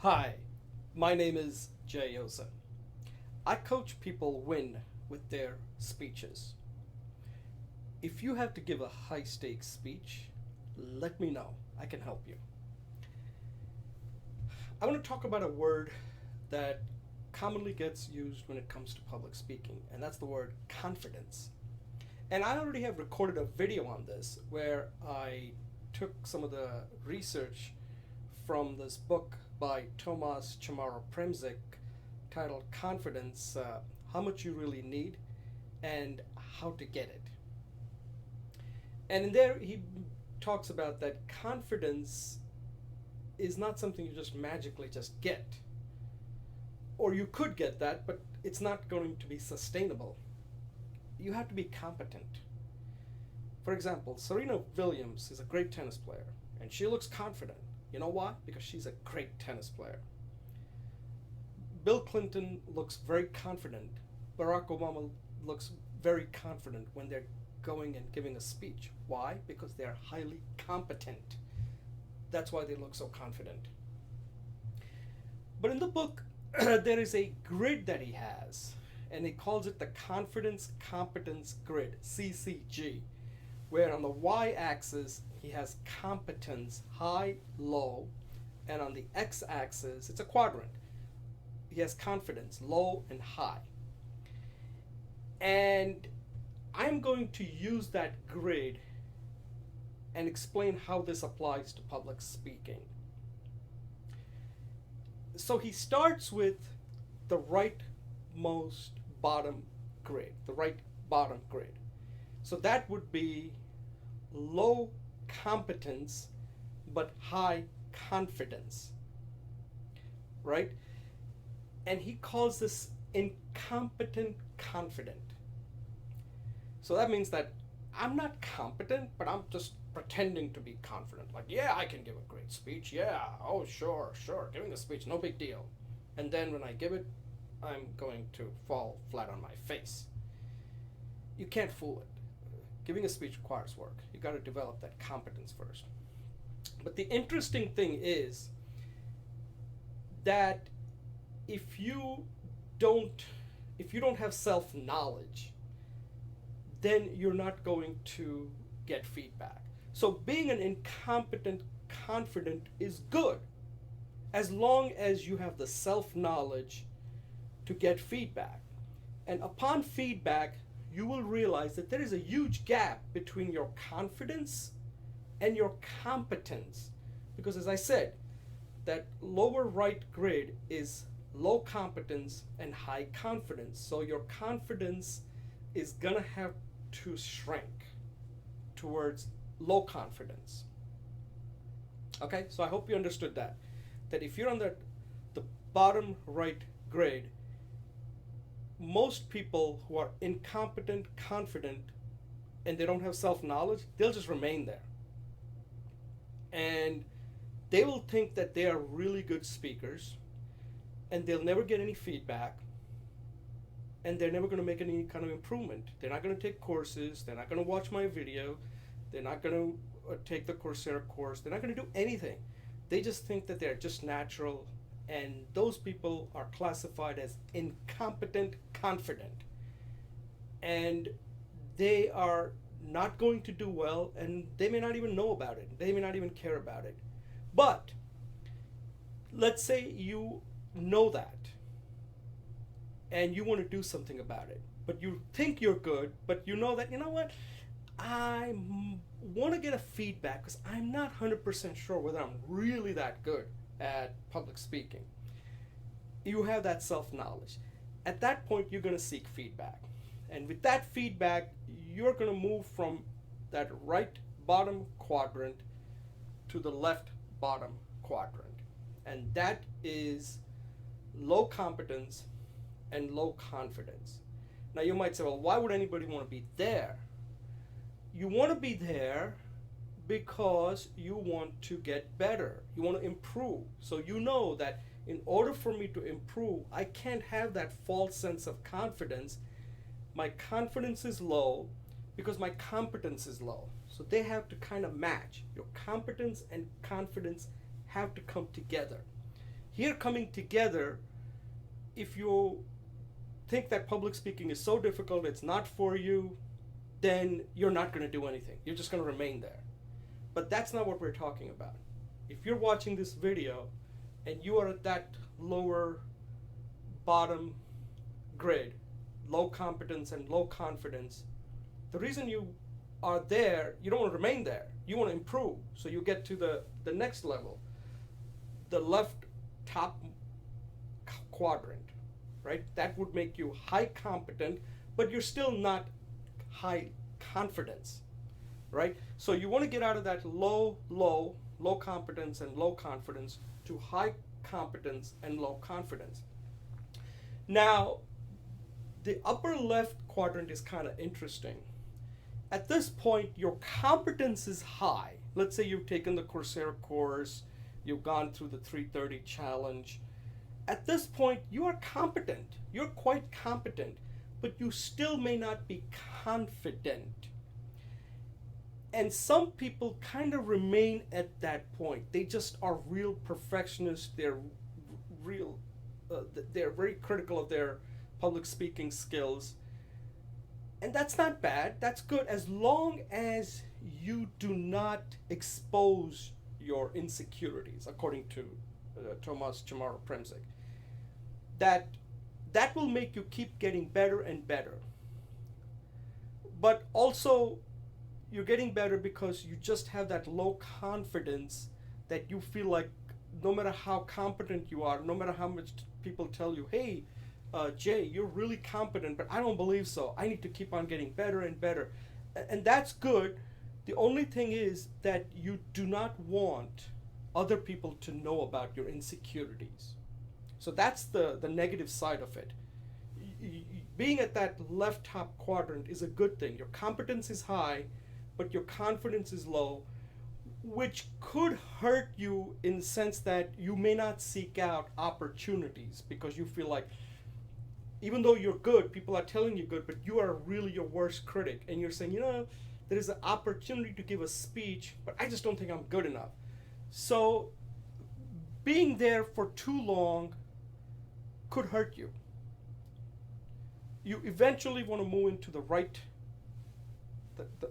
Hi, my name is Jay Osa. I coach people win with their speeches. If you have to give a high stakes speech, let me know. I can help you. I want to talk about a word that commonly gets used when it comes to public speaking, and that's the word confidence. And I already have recorded a video on this where I took some of the research from this book by Tomas Chamorro-Premuzic titled Confidence, How Much You Really Need and How to Get It. And in there, he talks about that confidence is not something you just magically just get. Or you could get that, but it's not going to be sustainable. You have to be competent. For example, Serena Williams is a great tennis player, and she looks confident. You know why? Because she's a great tennis player. Bill Clinton looks very confident. Barack Obama looks very confident when they're going and giving a speech. Why? Because they're highly competent. That's why they look so confident. But in the book, there is a grid that he has, and he calls it the Confidence Competence Grid, CCG, where on the y-axis he has competence, high, low, and on the x-axis it's a quadrant. He has confidence, low and high. And I'm going to use that grid and explain how this applies to public speaking. So he starts with the rightmost bottom grid, the right bottom grid. So that would be low competence but high confidence, right? And he calls this incompetent confident. So that means that I'm not competent, but I'm just pretending to be confident. Like, yeah, I can give a great speech. Yeah, oh, sure. Giving a speech, no big deal. And then when I give it, I'm going to fall flat on my face. You can't fool it. Giving a speech requires work. You got to develop that competence first. But the interesting thing is that if you don't have self-knowledge, then you're not going to get feedback. So being an incompetent confident is good as long as you have the self-knowledge to get feedback. And upon feedback, you will realize that there is a huge gap between your confidence and your competence. Because as I said, that lower right grid is low competence and high confidence. So your confidence is gonna have to shrink towards low confidence. Okay, so I hope you understood that. That if you're on the bottom right grid, most people who are incompetent, confident, and they don't have self-knowledge, they'll just remain there. And they will think that they are really good speakers, and they'll never get any feedback, and they're never going to make any kind of improvement. They're not going to take courses, they're not going to watch my video, they're not going to take the Coursera course, they're not going to do anything. They just think that they're just natural, and those people are classified as incompetent confident. And they are not going to do well, and they may not even know about it. They may not even care about it. But let's say you know that, and you want to do something about it, but you think you're good, but you know that, you know what, I want to get a feedback because I'm not 100% sure whether I'm really that good at public speaking. You have that self-knowledge. At that point, you're going to seek feedback. And with that feedback, you're going to move from that right bottom quadrant to the left bottom quadrant. And that is low competence and low confidence. Now you might say, well, why would anybody want to be there? You want to be there because you want to get better. You want to improve. So you know that in order for me to improve, I can't have that false sense of confidence. My confidence is low because my competence is low. So they have to kind of match. Your competence and confidence have to come together. Here coming together, if you think that public speaking is so difficult, it's not for you, then you're not going to do anything. You're just going to remain there. But that's not what we're talking about. If you're watching this video and you are at that lower bottom grid, low competence and low confidence, the reason you are there, you don't want to remain there. You want to improve. So you get to the next level, the left top quadrant, right? That would make you high competent, but you're still not high confidence, right? So you want to get out of that low competence and low confidence to high competence and low confidence. Now, the upper left quadrant is kind of interesting. At this point, your competence is high. Let's say you've taken the Coursera course, you've gone through the 330 challenge. At this point, you are competent. You're quite competent, but you still may not be confident. And some people kind of remain at that point. They just are real perfectionists. They're real, they're very critical of their public speaking skills. And that's not bad. That's good as long as you do not expose your insecurities, according to Tomas Chamorro-Premuzic. That will make you keep getting better and better. But also, you're getting better because you just have that low confidence that you feel like no matter how competent you are, no matter how much people tell you, hey, Jay, you're really competent, but I don't believe so. I need to keep on getting better and better. And that's good. The only thing is that you do not want other people to know about your insecurities. So that's the negative side of it. Being at that left top quadrant is a good thing. Your competence is high, but your confidence is low, which could hurt you in the sense that you may not seek out opportunities because you feel like, even though you're good, people are telling you good, but you are really your worst critic. And you're saying, there is an opportunity to give a speech, but I just don't think I'm good enough. So being there for too long could hurt you. You eventually want to move into the right,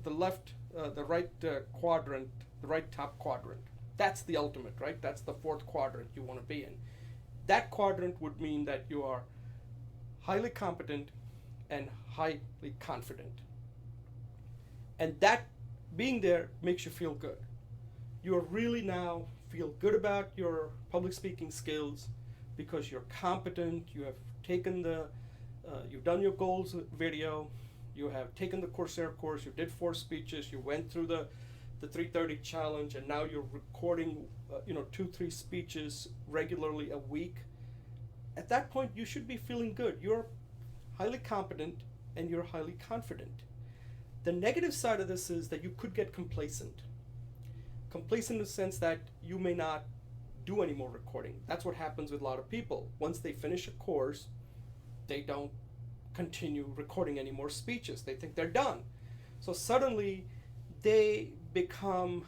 the left, the right quadrant, the right top quadrant. That's the ultimate, right? That's the fourth quadrant you want to be in. That quadrant would mean that you are highly competent and highly confident. And that being there makes you feel good. You really now feel good about your public speaking skills because you're competent, you have taken you've done your goals video, you have taken the Coursera course, you did 4 speeches, you went through the 330 challenge, and now you're recording 2-3 speeches regularly a week. At that point, you should be feeling good. You're highly competent and you're highly confident. The negative side of this is that you could get complacent. Complacent in the sense that you may not do any more recording. That's what happens with a lot of people. Once they finish a course, they don't continue recording any more speeches. They think they're done. So suddenly they become,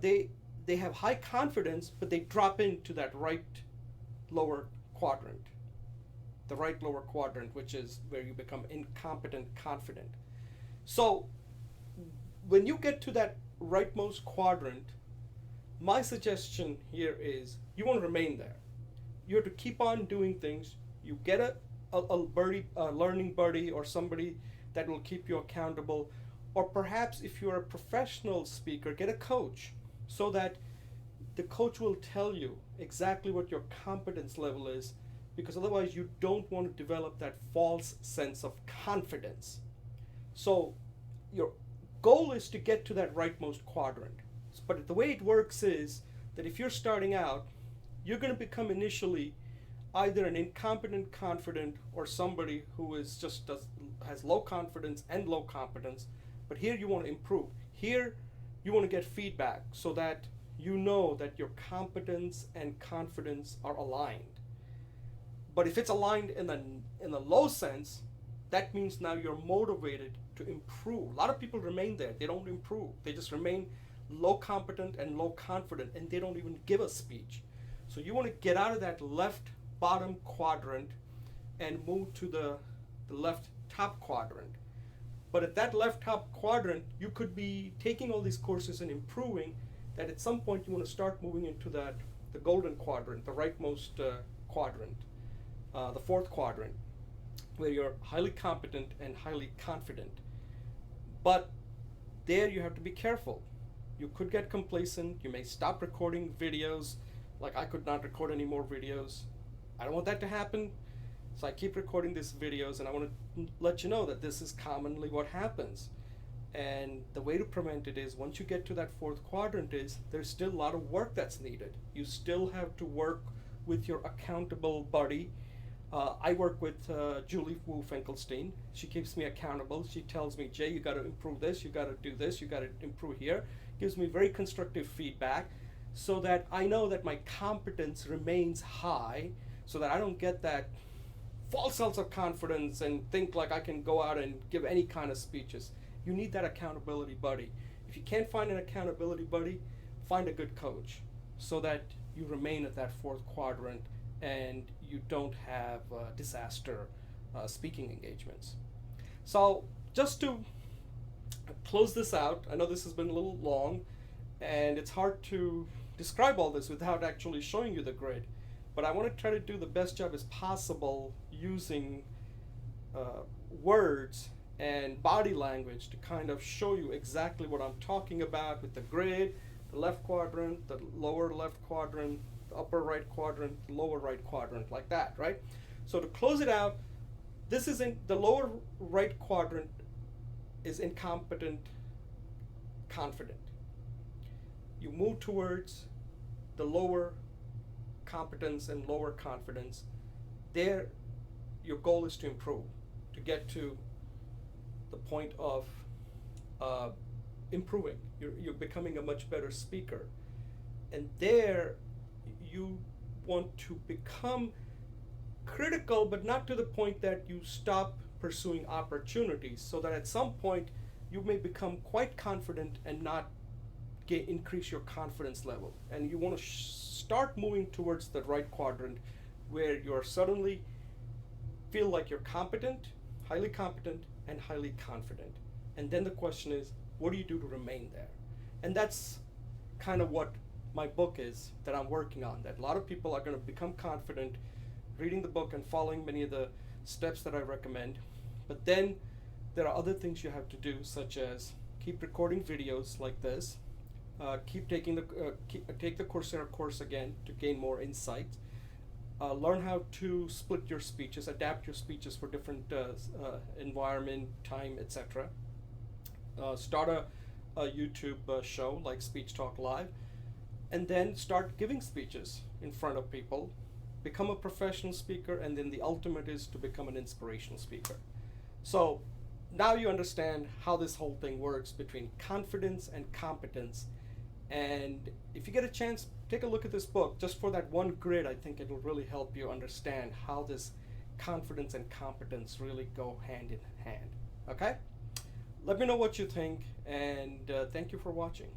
they have high confidence, but they drop into that right lower quadrant. The right lower quadrant, which is where you become incompetent confident. So when you get to that rightmost quadrant, my suggestion here is you want to remain there. You have to keep on doing things. You get a learning buddy or somebody that will keep you accountable. Or perhaps if you're a professional speaker, get a coach so that the coach will tell you exactly what your competence level is, because otherwise you don't want to develop that false sense of confidence. So your goal is to get to that rightmost quadrant. But the way it works is that if you're starting out, you're going to become initially either an incompetent confident or somebody who is has low confidence and low competence. But here you want to improve. Here you want to get feedback so that you know that your competence and confidence are aligned. But if it's aligned in the low sense, that means now you're motivated to improve. A lot of people remain there. They don't improve. They just remain low competent and low confident, and they don't even give a speech. So you want to get out of that left bottom quadrant and move to the left top quadrant. But at that left top quadrant, you could be taking all these courses and improving, that at some point you want to start moving into the golden quadrant, the rightmost quadrant, the fourth quadrant, where you're highly competent and highly confident. But there you have to be careful. You could get complacent. You may stop recording videos. Like I could not record any more videos. I don't want that to happen. So I keep recording these videos, and I want to let you know that this is commonly what happens. And the way to prevent it is, once you get to that fourth quadrant, is there's still a lot of work that's needed. You still have to work with your accountable buddy. I work with Julie Wu Finkelstein. She keeps me accountable. She tells me, Jay, you got to improve this, you got to do this, you got to improve here. Gives me very constructive feedback so that I know that my competence remains high, so that I don't get that false sense of confidence and think like I can go out and give any kind of speeches. You need that accountability buddy. If you can't find an accountability buddy, find a good coach so that you remain at that fourth quadrant and you don't have disaster speaking engagements. So just to close this out, I know this has been a little long and it's hard to describe all this without actually showing you the grid, but I want to try to do the best job as possible using words and body language to kind of show you exactly what I'm talking about with the grid, the left quadrant, the lower left quadrant, the upper right quadrant, the lower right quadrant, like that, right? So to close it out, this is in the lower right quadrant is incompetent, confident. You move towards the lower competence and lower confidence. There, your goal is to improve, to get to the point of improving. You're becoming a much better speaker. And there, you want to become critical, but not to the point that you stop pursuing opportunities, so that at some point you may become quite confident and not increase your confidence level. And you want to start moving towards the right quadrant, where you're suddenly feel like you're competent, highly competent, and highly confident. And then the question is, what do you do to remain there? And that's kind of what my book is that I'm working on, that a lot of people are going to become confident reading the book and following many of the steps that I recommend. But then there are other things you have to do, such as keep recording videos like this, take the Coursera course again to gain more insight, learn how to split your speeches, adapt your speeches for different environment, time, etc. Start a YouTube show like Speech Talk Live, and then start giving speeches in front of people, become a professional speaker, and then the ultimate is to become an inspirational speaker. So now you understand how this whole thing works between confidence and competence. And if you get a chance, take a look at this book. Just for that one grid, I think it will really help you understand how this confidence and competence really go hand in hand. Okay? Let me know what you think, and thank you for watching.